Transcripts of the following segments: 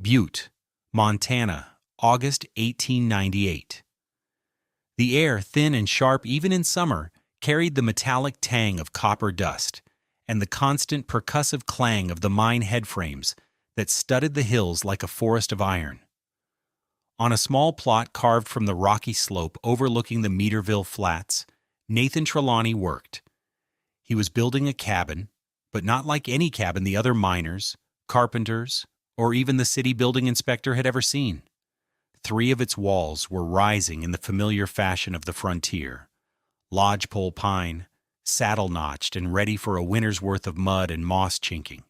Butte, Montana, August 1898. The air, thin and sharp even in summer, carried the metallic tang of copper dust and the constant percussive clang of the mine headframes that studded the hills like a forest of iron. On a small plot carved from the rocky slope overlooking the Meterville Flats, Nathan Trelawny worked. He was building a cabin, but not like any cabin the other miners, carpenters, or even the city building inspector had ever seen. 3 of its walls were rising in the familiar fashion of the frontier: lodgepole pine, saddle-notched and ready for a winter's worth of mud and moss chinking.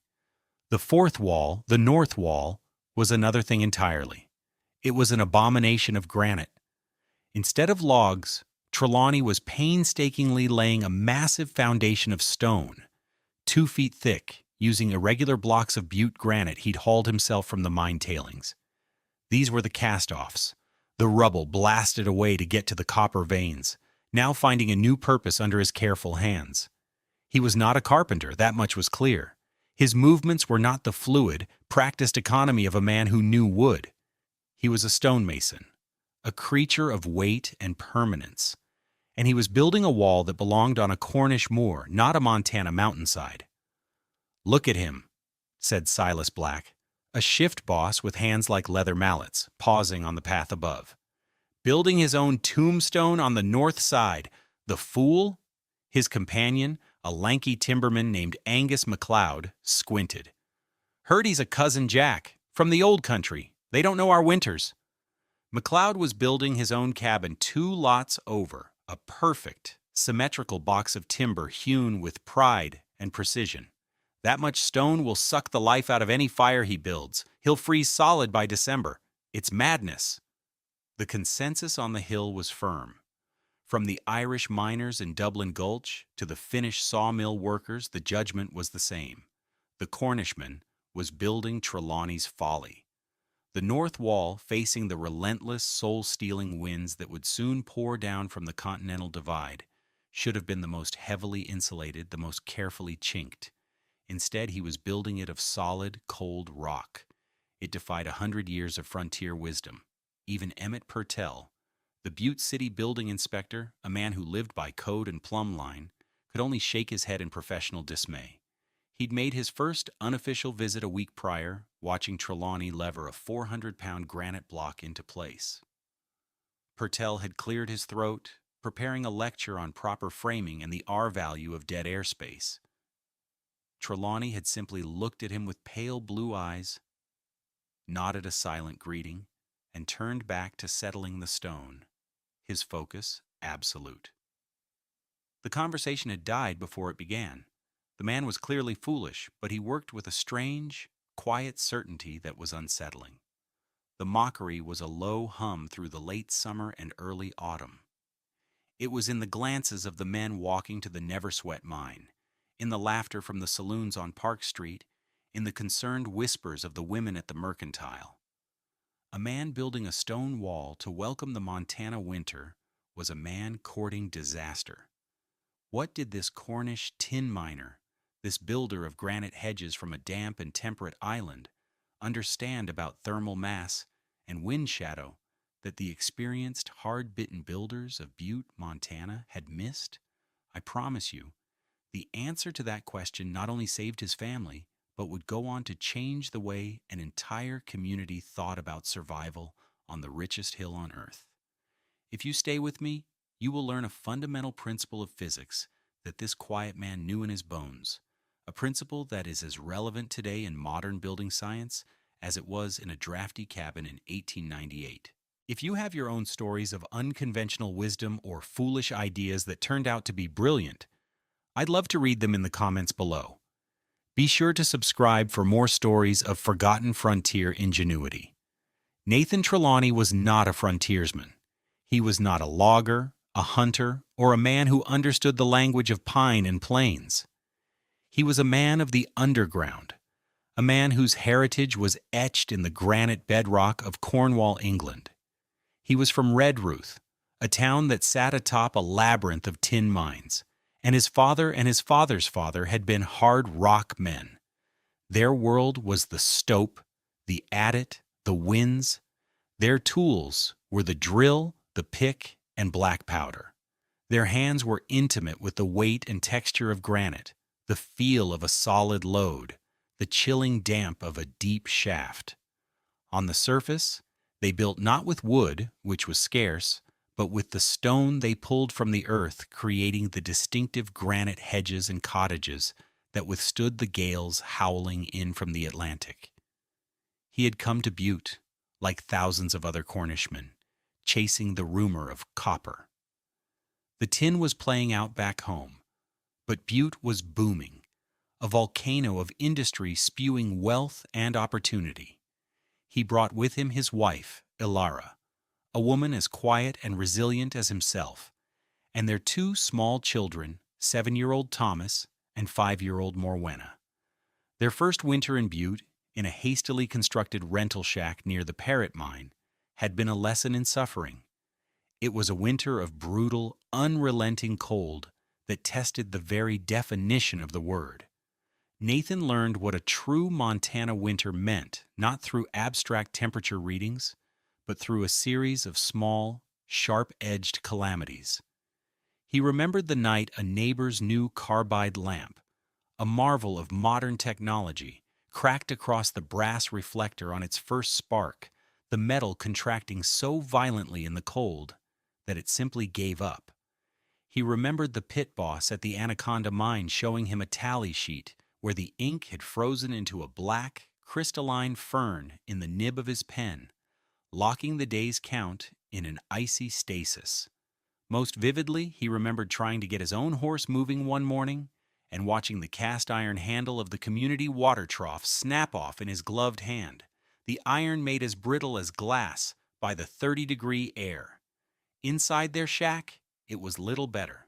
The 4th wall, the north wall, was another thing entirely. It was an abomination of granite. Instead of logs, Trelawny was painstakingly laying a massive foundation of stone, 2 feet thick, using irregular blocks of Butte granite he'd hauled himself from the mine tailings. These were the cast-offs, the rubble blasted away to get to the copper veins, now finding a new purpose under his careful hands. He was not a carpenter, that much was clear. His movements were not the fluid, practiced economy of a man who knew wood. He was a stonemason, a creature of weight and permanence, and he was building a wall that belonged on a Cornish moor, not a Montana mountainside. "Look at him," said Silas Black, a shift boss with hands like leather mallets, pausing on the path above. "Building his own tombstone on the north side. The fool?" His companion, a lanky timberman named Angus MacLeod, squinted. "Heard he's a cousin Jack, from the old country. They don't know our winters." MacLeod was building his own cabin 2 lots over, a perfect, symmetrical box of timber hewn with pride and precision. "That much stone will suck the life out of any fire he builds. He'll freeze solid by December. It's madness." The consensus on the hill was firm. From the Irish miners in Dublin Gulch to the Finnish sawmill workers, the judgment was the same. The Cornishman was building Trelawny's Folly. The north wall, facing the relentless, soul-stealing winds that would soon pour down from the Continental Divide, should have been the most heavily insulated, the most carefully chinked. Instead, he was building it of solid, cold rock. It defied 100 years of frontier wisdom. Even Emmett Purtell, the Butte City building inspector, a man who lived by code and plumb line, could only shake his head in professional dismay. He'd made his first unofficial visit a week prior, watching Trelawny lever a 400-pound granite block into place. Purtell had cleared his throat, preparing a lecture on proper framing and the R-value of dead airspace. Trelawny had simply looked at him with pale blue eyes, nodded a silent greeting, and turned back to settling the stone, his focus absolute. The conversation had died before it began. The man was clearly foolish, but he worked with a strange, quiet certainty that was unsettling. The mockery was a low hum through the late summer and early autumn. It was in the glances of the men walking to the Never Sweat mine, in the laughter from the saloons on Park Street, in the concerned whispers of the women at the Mercantile. A man building a stone wall to welcome the Montana winter was a man courting disaster. What did this Cornish tin miner, this builder of granite hedges from a damp and temperate island, understand about thermal mass and wind shadow that the experienced, hard-bitten builders of Butte, Montana, had missed? I promise you, the answer to that question not only saved his family, but would go on to change the way an entire community thought about survival on the richest hill on Earth. If you stay with me, you will learn a fundamental principle of physics that this quiet man knew in his bones, a principle that is as relevant today in modern building science as it was in a drafty cabin in 1898. If you have your own stories of unconventional wisdom or foolish ideas that turned out to be brilliant, I'd love to read them in the comments below. Be sure to subscribe for more stories of forgotten frontier ingenuity. Nathan Trelawny was not a frontiersman. He was not a logger, a hunter, or a man who understood the language of pine and plains. He was a man of the underground, a man whose heritage was etched in the granite bedrock of Cornwall, England. He was from Redruth, a town that sat atop a labyrinth of tin mines, and his father and his father's father had been hard rock men. Their world was the stope, the adit, the winds. Their tools were the drill, the pick, and black powder. Their hands were intimate with the weight and texture of granite, the feel of a solid load, the chilling damp of a deep shaft. On the surface, they built not with wood, which was scarce, but with the stone they pulled from the earth, creating the distinctive granite hedges and cottages that withstood the gales howling in from the Atlantic. He had come to Butte, like thousands of other Cornishmen, chasing the rumor of copper. The tin was playing out back home, but Butte was booming, a volcano of industry spewing wealth and opportunity. He brought with him his wife, Ilara, a woman as quiet and resilient as himself, and their two small children, 7-year-old Thomas and 5-year-old Morwenna. Their first winter in Butte, in a hastily constructed rental shack near the Parrot Mine, had been a lesson in suffering. It was a winter of brutal, unrelenting cold that tested the very definition of the word. Nathan learned what a true Montana winter meant, not through abstract temperature readings, but through a series of small, sharp-edged calamities. He remembered the night a neighbor's new carbide lamp, a marvel of modern technology, cracked across the brass reflector on its first spark, the metal contracting so violently in the cold that it simply gave up. He remembered the pit boss at the Anaconda mine showing him a tally sheet where the ink had frozen into a black, crystalline fern in the nib of his pen, locking the day's count in an icy stasis. Most vividly, he remembered trying to get his own horse moving one morning and watching the cast-iron handle of the community water trough snap off in his gloved hand, the iron made as brittle as glass by the 30-degree air. Inside their shack, it was little better.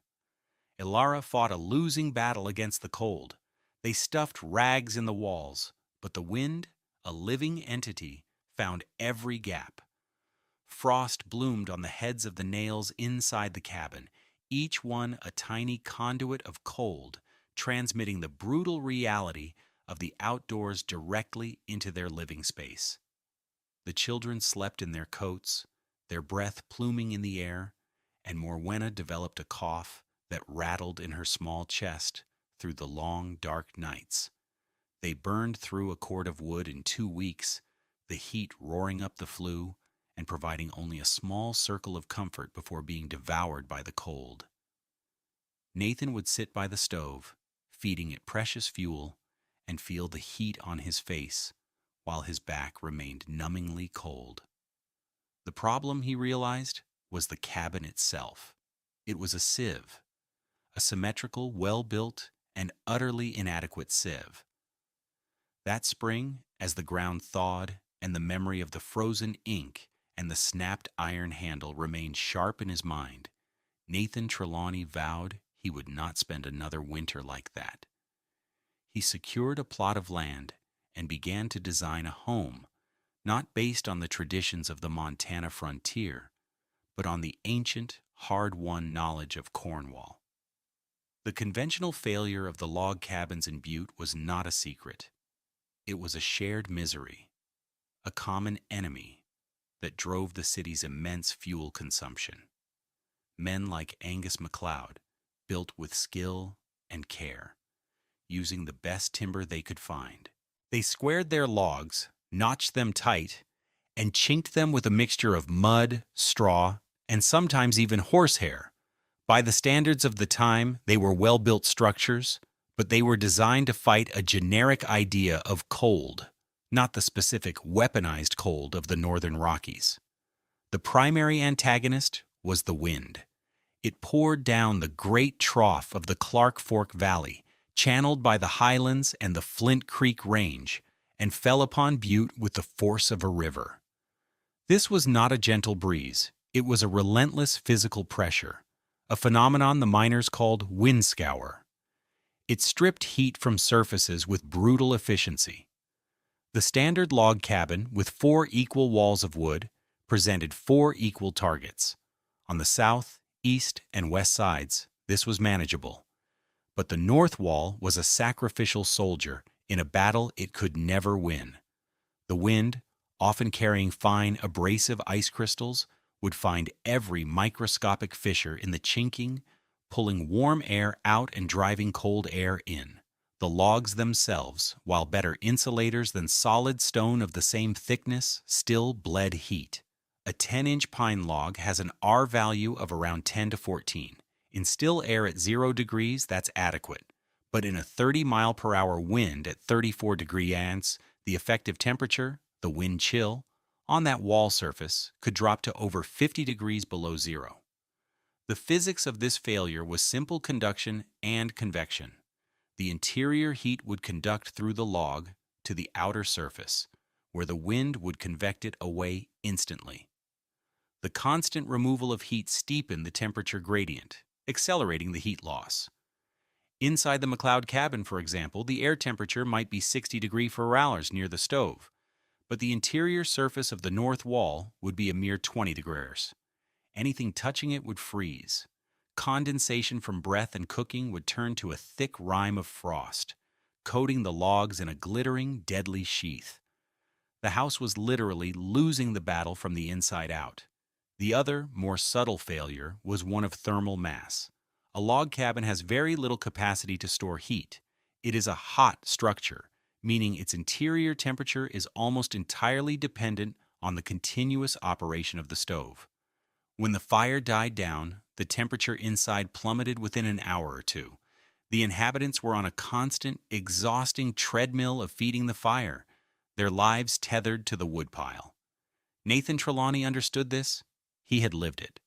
Ilara fought a losing battle against the cold. They stuffed rags in the walls, but the wind, a living entity, found every gap. Frost bloomed on the heads of the nails inside the cabin, each one a tiny conduit of cold, transmitting the brutal reality of the outdoors directly into their living space. The children slept in their coats, their breath pluming in the air, and Morwenna developed a cough that rattled in her small chest through the long, dark nights. They burned through a cord of wood in 2 weeks, the heat roaring up the flue and providing only a small circle of comfort before being devoured by the cold. Nathan would sit by the stove, feeding it precious fuel, and feel the heat on his face while his back remained numbingly cold. The problem, he realized, was the cabin itself. It was a sieve, a symmetrical, well-built, and utterly inadequate sieve. That spring, as the ground thawed and the memory of the frozen ink and the snapped iron handle remained sharp in his mind, Nathan Trelawny vowed he would not spend another winter like that. He secured a plot of land and began to design a home, not based on the traditions of the Montana frontier, but on the ancient, hard-won knowledge of Cornwall. The conventional failure of the log cabins in Butte was not a secret. It was a shared misery, a common enemy that drove the city's immense fuel consumption. Men like Angus MacLeod built with skill and care, using the best timber they could find. They squared their logs, notched them tight, and chinked them with a mixture of mud, straw, and sometimes even horsehair. By the standards of the time, they were well-built structures, but they were designed to fight a generic idea of cold, not the specific weaponized cold of the northern Rockies. The primary antagonist was the wind. It poured down the great trough of the Clark Fork Valley, channeled by the highlands and the Flint Creek Range, and fell upon Butte with the force of a river. This was not a gentle breeze. It was a relentless physical pressure, a phenomenon the miners called wind scour. It stripped heat from surfaces with brutal efficiency. The standard log cabin, with 4 equal walls of wood, presented 4 equal targets. On the south, east, and west sides, this was manageable. But the north wall was a sacrificial soldier in a battle it could never win. The wind, often carrying fine, abrasive ice crystals, would find every microscopic fissure in the chinking, pulling warm air out and driving cold air in. The logs themselves, while better insulators than solid stone of the same thickness, still bled heat. A 10-inch pine log has an R value of around 10 to 14. In still air at 0 degrees, that's adequate. But in a 30-mile-per-hour wind at 34 degree ants, the effective temperature, the wind chill, on that wall surface could drop to over 50 degrees below zero. The physics of this failure was simple conduction and convection. The interior heat would conduct through the log to the outer surface, where the wind would convect it away instantly. The constant removal of heat steepened the temperature gradient, accelerating the heat loss. Inside the McLeod cabin, for example, the air temperature might be 60 degrees Fahrenheit near the stove, but the interior surface of the north wall would be a mere 20 degrees. Anything touching it would freeze. Condensation from breath and cooking would turn to a thick rime of frost, coating the logs in a glittering, deadly sheath. The house was literally losing the battle from the inside out. The other, more subtle failure was one of thermal mass. A log cabin has very little capacity to store heat. It is a hot structure, meaning its interior temperature is almost entirely dependent on the continuous operation of the stove. When the fire died down, the temperature inside plummeted within an hour or two. The inhabitants were on a constant, exhausting treadmill of feeding the fire, their lives tethered to the woodpile. Nathan Trelawny understood this. He had lived it.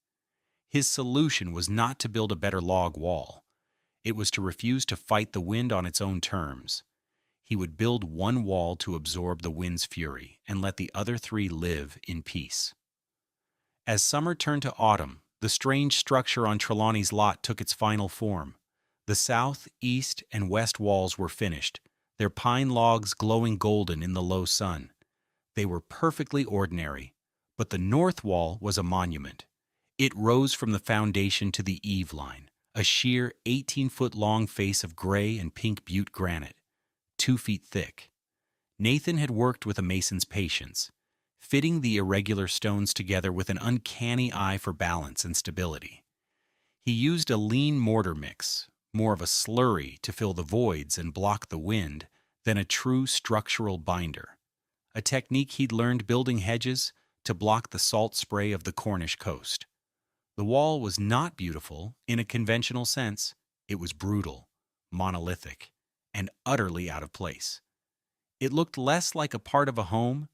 His solution was not to build a better log wall. It was to refuse to fight the wind on its own terms. He would build one wall to absorb the wind's fury and let the other three live in peace. As summer turned to autumn, the strange structure on Trelawny's lot took its final form. The south, east, and west walls were finished, their pine logs glowing golden in the low sun. They were perfectly ordinary, but the north wall was a monument. It rose from the foundation to the eave line, a sheer 18-foot-long face of gray and pink Butte granite, 2 feet thick. Nathan had worked with a mason's patience, fitting the irregular stones together with an uncanny eye for balance and stability. He used a lean mortar mix, more of a slurry to fill the voids and block the wind than a true structural binder, a technique he'd learned building hedges to block the salt spray of the Cornish coast. The wall was not beautiful in a conventional sense. It was brutal, monolithic, and utterly out of place. It looked less like a part of a home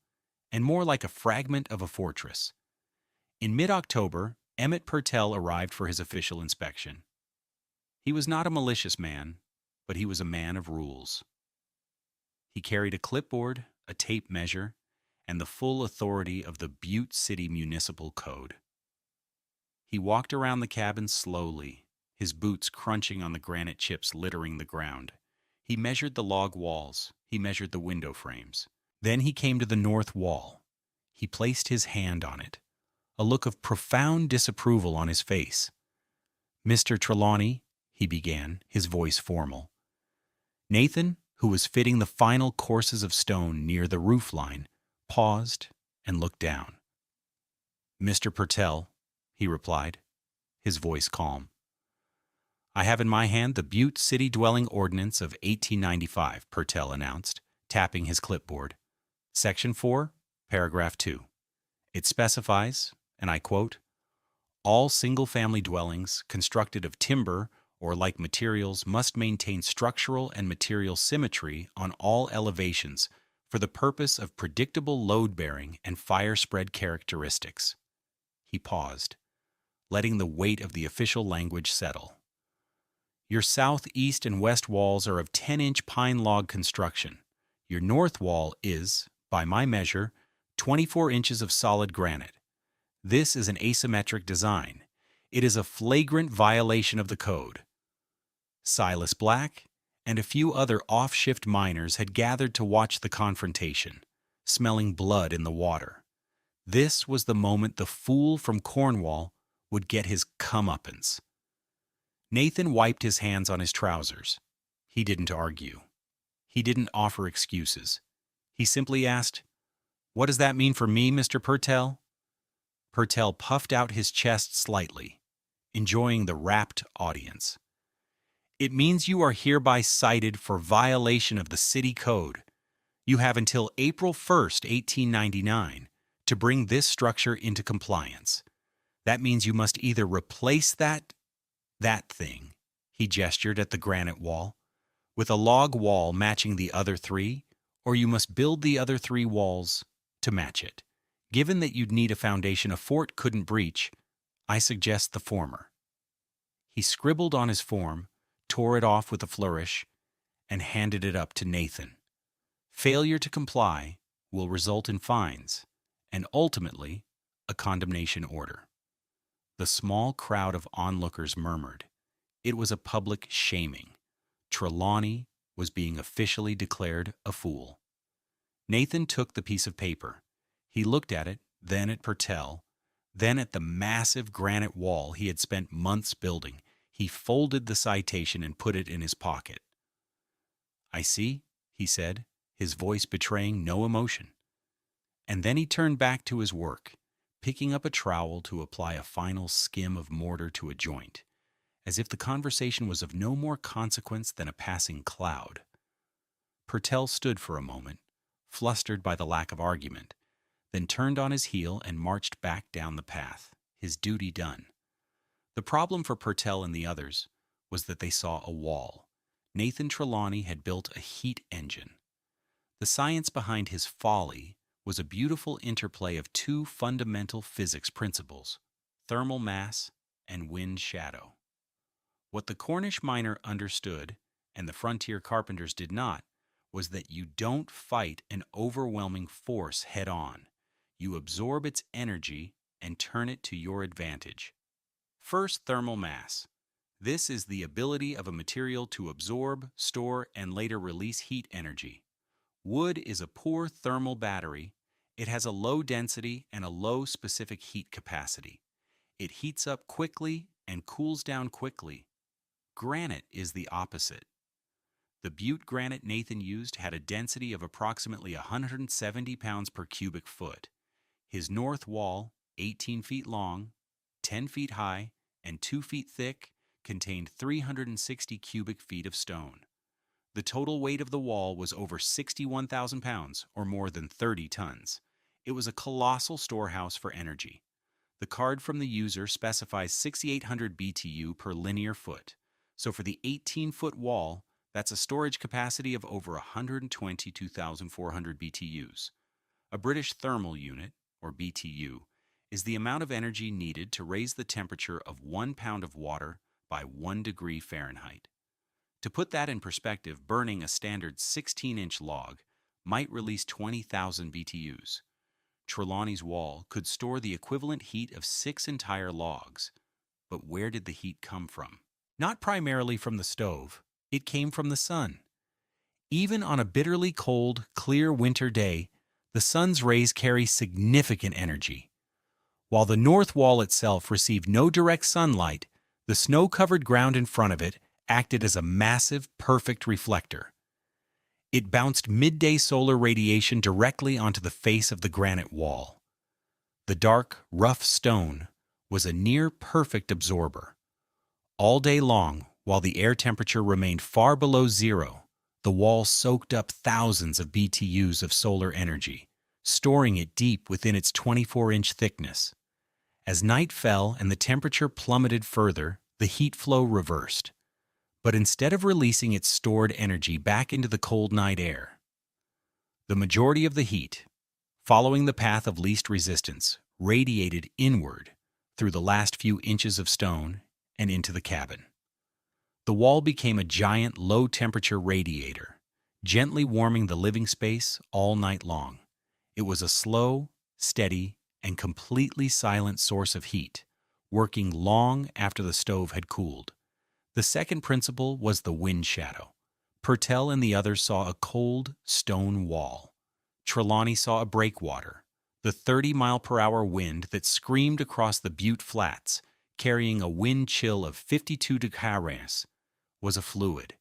and more like a fragment of a fortress. In mid-October, Emmett Purtell arrived for his official inspection. He was not a malicious man, but he was a man of rules. He carried a clipboard, a tape measure, and the full authority of the Butte City Municipal Code. He walked around the cabin slowly, his boots crunching on the granite chips littering the ground. He measured the log walls. He measured the window frames. Then he came to the north wall. He placed his hand on it, a look of profound disapproval on his face. "Mr. Trelawny," he began, his voice formal. Nathan, who was fitting the final courses of stone near the roof line, paused and looked down. "Mr. Purtell," he replied, his voice calm. "I have in my hand the Butte City Dwelling Ordinance of 1895, Purtell announced, tapping his clipboard. Section 4, Paragraph 2. It specifies, and I quote, "All single-family dwellings constructed of timber or like materials must maintain structural and material symmetry on all elevations for the purpose of predictable load-bearing and fire-spread characteristics." He paused, letting the weight of the official language settle. "Your south, east, and west walls are of 10-inch pine log construction. Your north wall is, by my measure, 24 inches of solid granite. This is an asymmetric design. It is a flagrant violation of the code." Silas Black and a few other off-shift miners had gathered to watch the confrontation, smelling blood in the water. This was the moment the fool from Cornwall would get his comeuppance. Nathan wiped his hands on his trousers. He didn't argue. He didn't offer excuses. He simply asked, What does that mean for me, Mr. Purtell? Purtell puffed out his chest slightly, enjoying the rapt audience. It means you are hereby cited for violation of the city code. You have until April 1st, 1899, to bring this structure into compliance. That means you must either replace that thing, he gestured at the granite wall, with a log wall matching the other three, or you must build the other three walls to match it. Given that you'd need a foundation a fort couldn't breach, I suggest the former. He scribbled on his form, tore it off with a flourish, and handed it up to Nathan. Failure to comply will result in fines and ultimately a condemnation order. The small crowd of onlookers murmured. It was a public shaming. Trelawny was being officially declared a fool. Nathan took the piece of paper. He looked at it, then at Purtell, then at the massive granite wall he had spent months building. He folded the citation and put it in his pocket. "I see," he said, his voice betraying no emotion. And then he turned back to his work, picking up a trowel to apply a final skim of mortar to a joint, as if the conversation was of no more consequence than a passing cloud. Purtell stood for a moment, flustered by the lack of argument, then turned on his heel and marched back down the path, his duty done. The problem for Purtell and the others was that they saw a wall. Nathan Trelawny had built a heat engine. The science behind his Folly was a beautiful interplay of two fundamental physics principles, thermal mass and wind shadow. What the Cornish miner understood, and the frontier carpenters did not, was that you don't fight an overwhelming force head-on. You absorb its energy and turn it to your advantage. First, thermal mass. This is the ability of a material to absorb, store, and later release heat energy. Wood is a poor thermal battery. It has a low density and a low specific heat capacity. It heats up quickly and cools down quickly. Granite is the opposite. The Butte granite Nathan used had a density of approximately 170 pounds per cubic foot. His north wall, 18 feet long, 10 feet high, and 2 feet thick, contained 360 cubic feet of stone. The total weight of the wall was over 61,000 pounds, or more than 30 tons. It was a colossal storehouse for energy. The card from the user specifies 6,800 BTU per linear foot. So for the 18-foot wall, that's a storage capacity of over 122,400 BTUs. A British thermal unit, or BTU, is the amount of energy needed to raise the temperature of 1 pound of water by 1 degree Fahrenheit. To put that in perspective, burning a standard 16-inch log might release 20,000 BTUs. Trelawny's wall could store the equivalent heat of 6 entire logs. But where did the heat come from? Not primarily from the stove. It came from the sun. Even on a bitterly cold, clear winter day, the sun's rays carry significant energy. While the north wall itself received no direct sunlight, the snow-covered ground in front of it acted as a massive, perfect reflector. It bounced midday solar radiation directly onto the face of the granite wall. The dark, rough stone was a near-perfect absorber. All day long, while the air temperature remained far below zero, the wall soaked up thousands of BTUs of solar energy, storing it deep within its 24-inch thickness. As night fell and the temperature plummeted further, the heat flow reversed. But instead of releasing its stored energy back into the cold night air, the majority of the heat, following the path of least resistance, radiated inward through the last few inches of stone and into the cabin. The wall became a giant low-temperature radiator, gently warming the living space all night long. It was a slow, steady, and completely silent source of heat, working long after the stove had cooled. The second principle was the wind shadow. Purtell and the others saw a cold, stone wall. Trelawny saw a breakwater, the 30-mile-per-hour wind that screamed across the Butte Flats, carrying a wind chill of 52 degrees, was a fluid.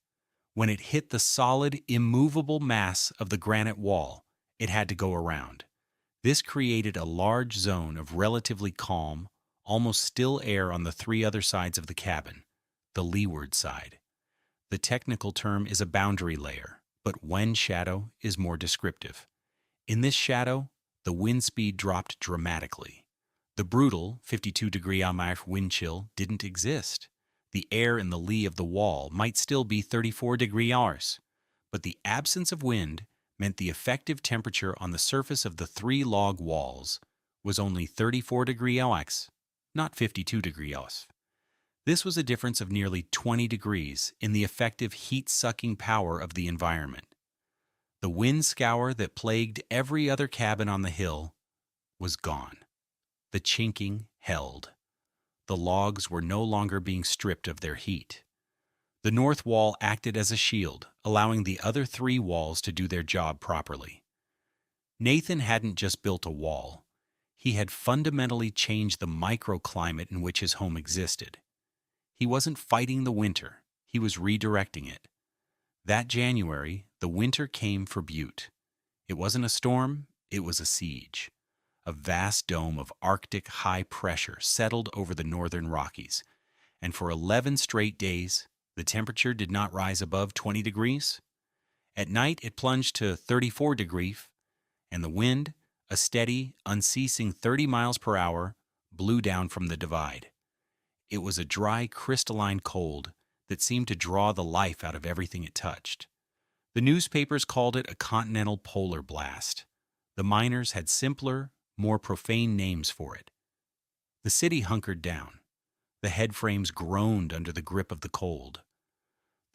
When it hit the solid, immovable mass of the granite wall, it had to go around. This created a large zone of relatively calm, almost still air on the three other sides of the cabin, the leeward side. The technical term is a boundary layer, but wind shadow is more descriptive. In this shadow, the wind speed dropped dramatically. The brutal 52-degree wind chill didn't exist. The air in the lee of the wall might still be 34 degrees Rs, but the absence of wind meant the effective temperature on the surface of the three log walls was only 34 degrees Ox, not 52 degrees Ox. This was a difference of nearly 20 degrees in the effective heat-sucking power of the environment. The wind scour that plagued every other cabin on the hill was gone. The chinking held. The logs were no longer being stripped of their heat. The north wall acted as a shield, allowing the other three walls to do their job properly. Nathan hadn't just built a wall. He had fundamentally changed the microclimate in which his home existed. He wasn't fighting the winter, he was redirecting it. That January, the winter came for Butte. It wasn't a storm, it was a siege. A vast dome of Arctic high pressure settled over the northern Rockies, and for 11 straight days, the temperature did not rise above 20 degrees. At night, it plunged to 34 degrees, and the wind, a steady, unceasing 30 miles per hour, blew down from the divide. It was a dry, crystalline cold that seemed to draw the life out of everything it touched. The newspapers called it a continental polar blast. The miners had simpler, more profane names for it. The city hunkered down. The head frames groaned under the grip of the cold.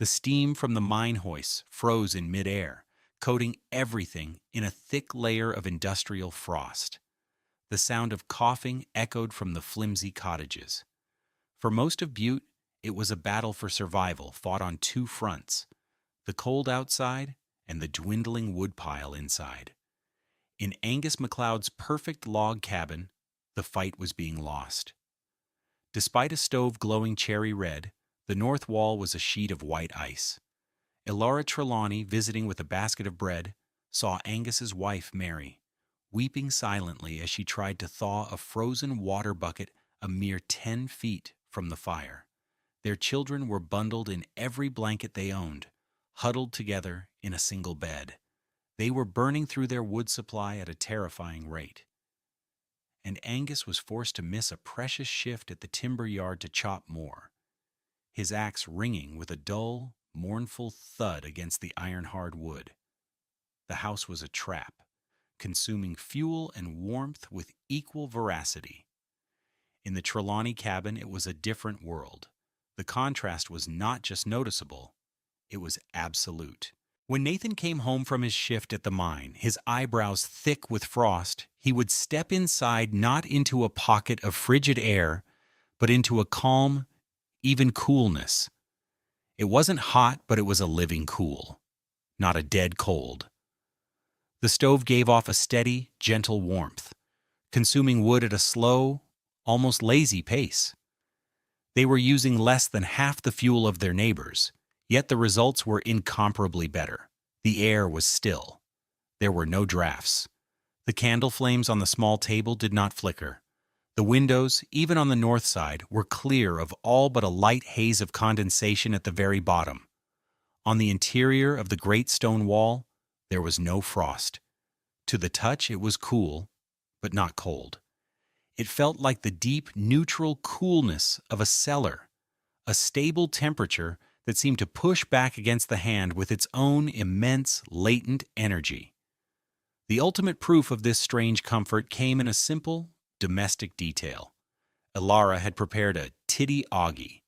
The steam from the mine hoists froze in midair, coating everything in a thick layer of industrial frost. The sound of coughing echoed from the flimsy cottages. For most of Butte, it was a battle for survival fought on two fronts, the cold outside and the dwindling woodpile inside. In Angus MacLeod's perfect log cabin, the fight was being lost. Despite a stove glowing cherry red, the north wall was a sheet of white ice. Nathan Trelawny, visiting with a basket of bread, saw Angus's wife, Mary, weeping silently as she tried to thaw a frozen water bucket a mere 10 feet from the fire. Their children were bundled in every blanket they owned, huddled together in a single bed. They were burning through their wood supply at a terrifying rate. And Angus was forced to miss a precious shift at the timber yard to chop more, his axe ringing with a dull, mournful thud against the iron-hard wood. The house was a trap, consuming fuel and warmth with equal voracity. In the Trelawny cabin, it was a different world. The contrast was not just noticeable, it was absolute. When Nathan came home from his shift at the mine, his eyebrows thick with frost, he would step inside not into a pocket of frigid air, but into a calm, even coolness. It wasn't hot, but it was a living cool, not a dead cold. The stove gave off a steady, gentle warmth, consuming wood at a slow, almost lazy pace. They were using less than half the fuel of their neighbors, yet the results were incomparably better. The air was still. There were no drafts. The candle flames on the small table did not flicker. The windows, even on the north side, were clear of all but a light haze of condensation at the very bottom. On the interior of the great stone wall, there was no frost. To the touch, it was cool, but not cold. It felt like the deep, neutral coolness of a cellar, a stable temperature that seemed to push back against the hand with its own immense, latent energy. The ultimate proof of this strange comfort came in a simple, domestic detail. Ilara had prepared a tiddy oggy,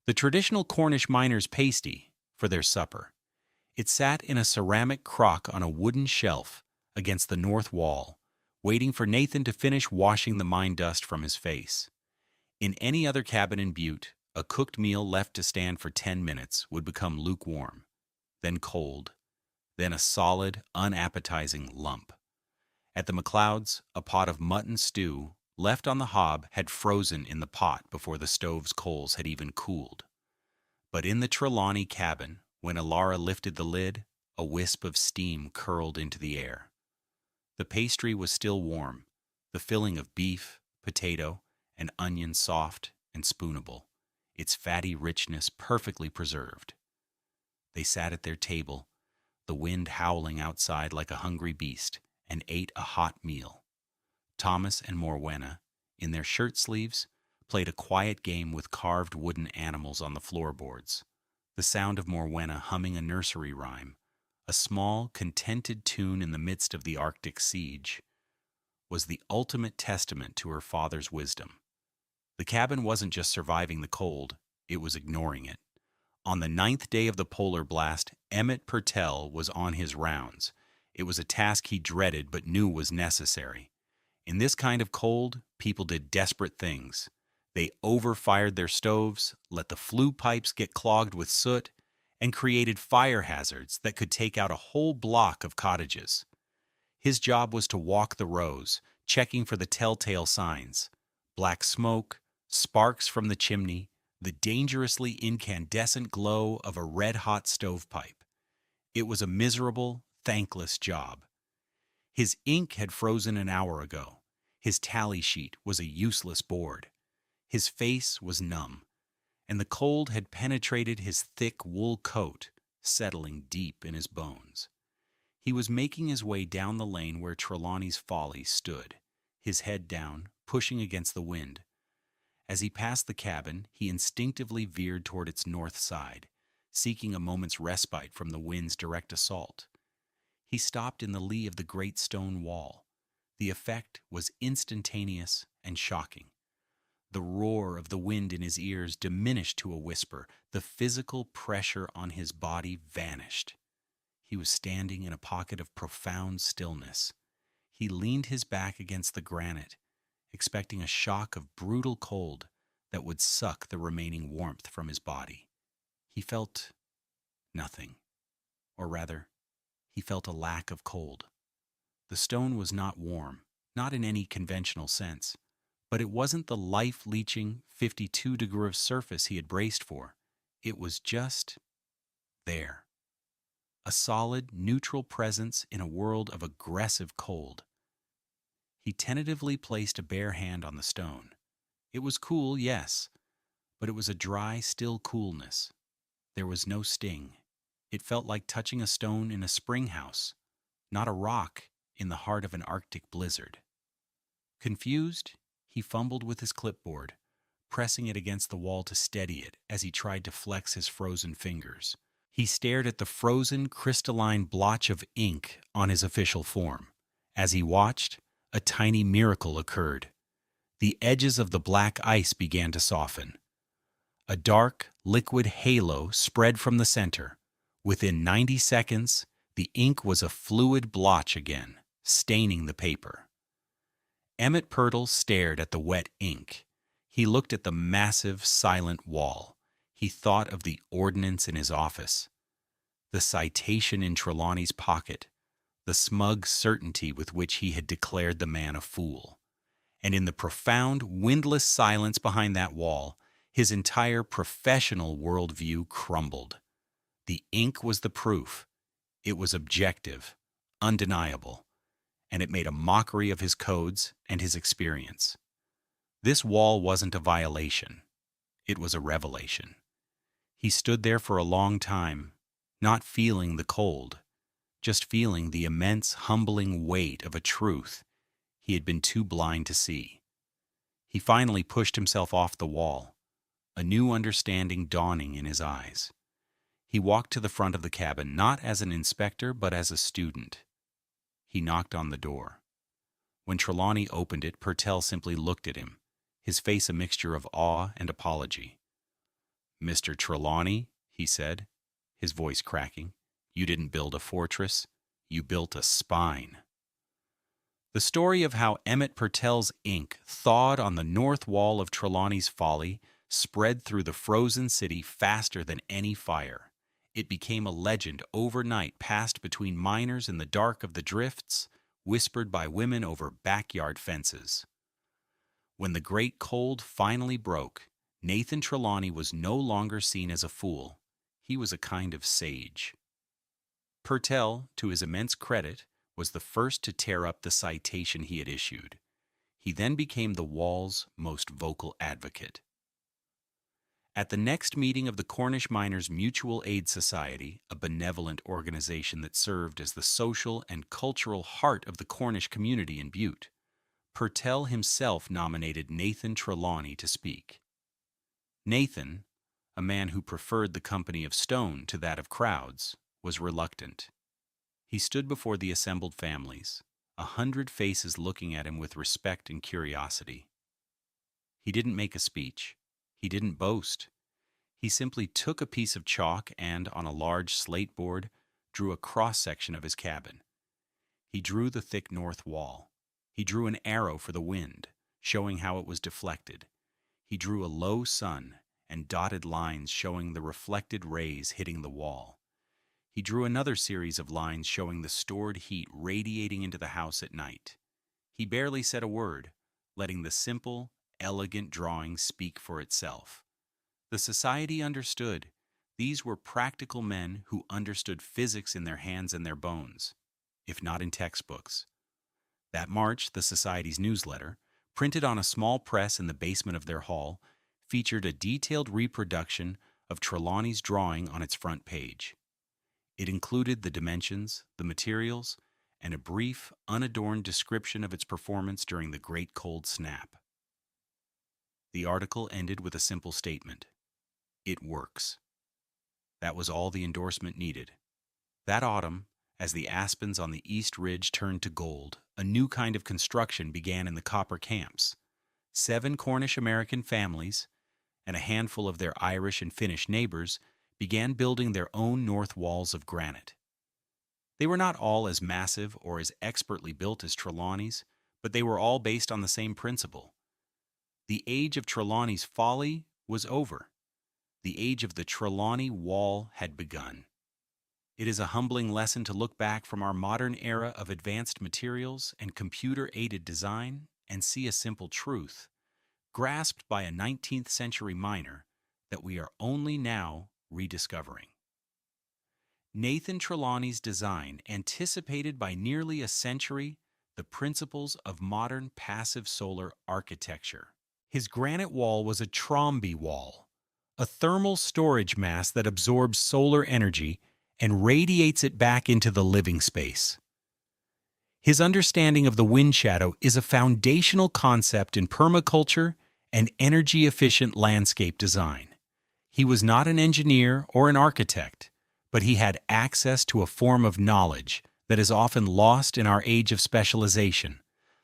the traditional Cornish miner's pasty, for their supper. It sat in a ceramic crock on a wooden shelf against the north wall, waiting for Nathan to finish washing the mine dust from his face. In any other cabin in Butte, a cooked meal left to stand for 10 minutes would become lukewarm, then cold, then a solid, unappetizing lump. At the MacLeods, a pot of mutton stew, left on the hob, had frozen in the pot before the stove's coals had even cooled. But in the Trelawny cabin, when Ilara lifted the lid, a wisp of steam curled into the air. The pastry was still warm, the filling of beef, potato, and onion soft and spoonable, its fatty richness perfectly preserved. They sat at their table, the wind howling outside like a hungry beast, and ate a hot meal. Thomas and Morwenna, in their shirt sleeves, played a quiet game with carved wooden animals on the floorboards. The sound of Morwenna humming a nursery rhyme, a small, contented tune in the midst of the Arctic siege, was the ultimate testament to her father's wisdom. The cabin wasn't just surviving the cold, it was ignoring it. On the 9th day of the polar blast, Emmett Purtell was on his rounds. It was a task he dreaded but knew was necessary. In this kind of cold, people did desperate things. They overfired their stoves, let the flue pipes get clogged with soot, and created fire hazards that could take out a whole block of cottages. His job was to walk the rows, checking for the telltale signs: black smoke, sparks from the chimney, the dangerously incandescent glow of a red-hot stovepipe. It was a miserable, thankless job. His ink had frozen an hour ago. His tally sheet was a useless board. His face was numb, and the cold had penetrated his thick wool coat, settling deep in his bones. He was making his way down the lane where Trelawny's Folly stood, his head down, pushing against the wind. As he passed the cabin, he instinctively veered toward its north side, seeking a moment's respite from the wind's direct assault. He stopped in the lee of the great stone wall. The effect was instantaneous and shocking. The roar of the wind in his ears diminished to a whisper. The physical pressure on his body vanished. He was standing in a pocket of profound stillness. He leaned his back against the granite, expecting a shock of brutal cold that would suck the remaining warmth from his body. He felt nothing, or rather, he felt a lack of cold. The stone was not warm, not in any conventional sense, but it wasn't the life-leeching 52-degree surface he had braced for. It was just there. A solid, neutral presence in a world of aggressive cold. He tentatively placed a bare hand on the stone. It was cool, yes, but it was a dry, still coolness. There was no sting. It felt like touching a stone in a spring house, not a rock in the heart of an Arctic blizzard. Confused, he fumbled with his clipboard, pressing it against the wall to steady it as he tried to flex his frozen fingers. He stared at the frozen, crystalline blotch of ink on his official form. As he watched, a tiny miracle occurred. The edges of the black ice began to soften. A dark, liquid halo spread from the center. Within 90 seconds, the ink was a fluid blotch again, staining the paper. Emmett Purtell stared at the wet ink. He looked at the massive, silent wall. He thought of the ordnance in his office, the citation in Trelawny's pocket, the smug certainty with which he had declared the man a fool. And in the profound, windless silence behind that wall, his entire professional worldview crumbled. The ink was the proof. It was objective, undeniable, and it made a mockery of his codes and his experience. This wall wasn't a violation. It was a revelation. He stood there for a long time, not feeling the cold, just feeling the immense, humbling weight of a truth he had been too blind to see. He finally pushed himself off the wall, a new understanding dawning in his eyes. He walked to the front of the cabin, not as an inspector, but as a student. He knocked on the door. When Trelawny opened it, Purtell simply looked at him, his face a mixture of awe and apology. "Mr. Trelawny," he said, his voice cracking, "you didn't build a fortress, you built a spine." The story of how Emmett Purtell's ink thawed on the north wall of Trelawny's Folly spread through the frozen city faster than any fire. It became a legend overnight, passed between miners in the dark of the drifts, whispered by women over backyard fences. When the great cold finally broke, Nathan Trelawny was no longer seen as a fool. He was a kind of sage. Purtell, to his immense credit, was the first to tear up the citation he had issued. He then became the wall's most vocal advocate. At the next meeting of the Cornish Miners' Mutual Aid Society, a benevolent organization that served as the social and cultural heart of the Cornish community in Butte, Purtell himself nominated Nathan Trelawny to speak. Nathan, a man who preferred the company of stone to that of crowds, was reluctant. He stood before the assembled families, 100 faces looking at him with respect and curiosity. He didn't make a speech. He didn't boast. He simply took a piece of chalk and, on a large slate board, drew a cross-section of his cabin. He drew the thick north wall. He drew an arrow for the wind, showing how it was deflected. He drew a low sun and dotted lines showing the reflected rays hitting the wall. He drew another series of lines showing the stored heat radiating into the house at night. He barely said a word, letting the simple, elegant drawing speak for itself. The society understood. These were practical men who understood physics in their hands and their bones, if not in textbooks. That March, the society's newsletter, printed on a small press in the basement of their hall, featured a detailed reproduction of Trelawny's drawing on its front page. It included the dimensions, the materials, and a brief, unadorned description of its performance during the Great Cold Snap. The article ended with a simple statement: "It works." That was all the endorsement needed. That autumn, as the aspens on the East Ridge turned to gold, a new kind of construction began in the copper camps. 7 Cornish American families, and a handful of their Irish and Finnish neighbors, began building their own north walls of granite. They were not all as massive or as expertly built as Trelawny's, but they were all based on the same principle. The age of Trelawny's Folly was over. The age of the Trelawny wall had begun. It is a humbling lesson to look back from our modern era of advanced materials and computer-aided design and see a simple truth, grasped by a 19th century miner, that we are only now rediscovering. Nathan Trelawny's design anticipated by nearly a century the principles of modern passive solar architecture. His granite wall was a trombe wall, a thermal storage mass that absorbs solar energy and radiates it back into the living space. His understanding of the wind shadow is a foundational concept in permaculture and energy-efficient landscape design. He was not an engineer or an architect, but he had access to a form of knowledge that is often lost in our age of specialization,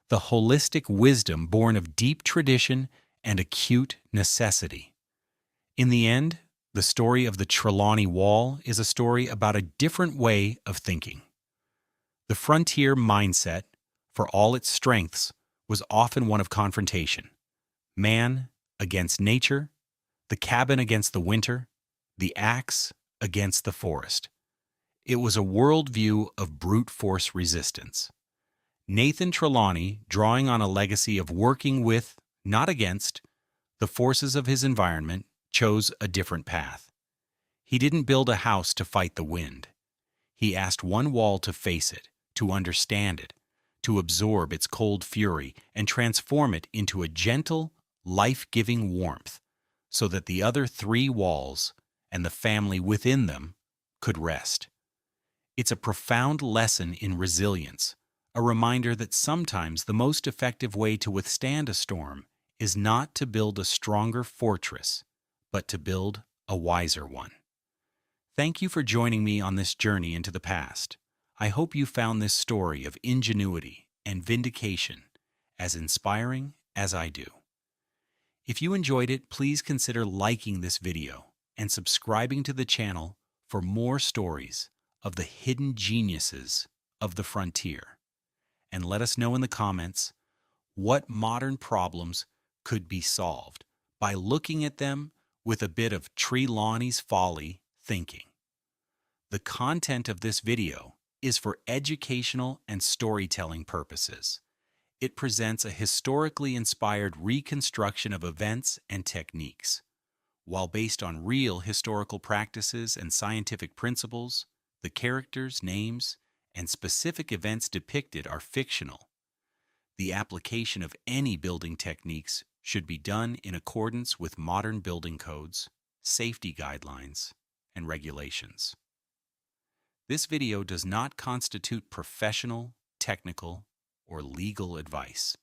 the holistic wisdom born of deep tradition and acute necessity. In the end, the story of the Trelawny Wall is a story about a different way of thinking. The frontier mindset, for all its strengths, was often one of confrontation. Man against nature, the cabin against the winter, the axe against the forest. It was a worldview of brute force resistance. Nathan Trelawny, drawing on a legacy of working with, not against, the forces of his environment, chose a different path. He didn't build a house to fight the wind. He asked one wall to face it, to understand it, to absorb its cold fury and transform it into a gentle, life-giving warmth, so that the other 3 walls and the family within them could rest. It's a profound lesson in resilience, a reminder that sometimes the most effective way to withstand a storm is not to build a stronger fortress, but to build a wiser one. Thank you for joining me on this journey into the past. I hope you found this story of ingenuity and vindication as inspiring as I do. If you enjoyed it, please consider liking this video and subscribing to the channel for more stories of the hidden geniuses of the frontier. And let us know in the comments what modern problems could be solved by looking at them with a bit of Trelawny's Folly thinking. The content of this video is for educational and storytelling purposes. It presents a historically inspired reconstruction of events and techniques. While based on real historical practices and scientific principles, the characters, names, and specific events depicted are fictional. The application of any building techniques should be done in accordance with modern building codes, safety guidelines, and regulations. This video does not constitute professional, technical, or legal advice.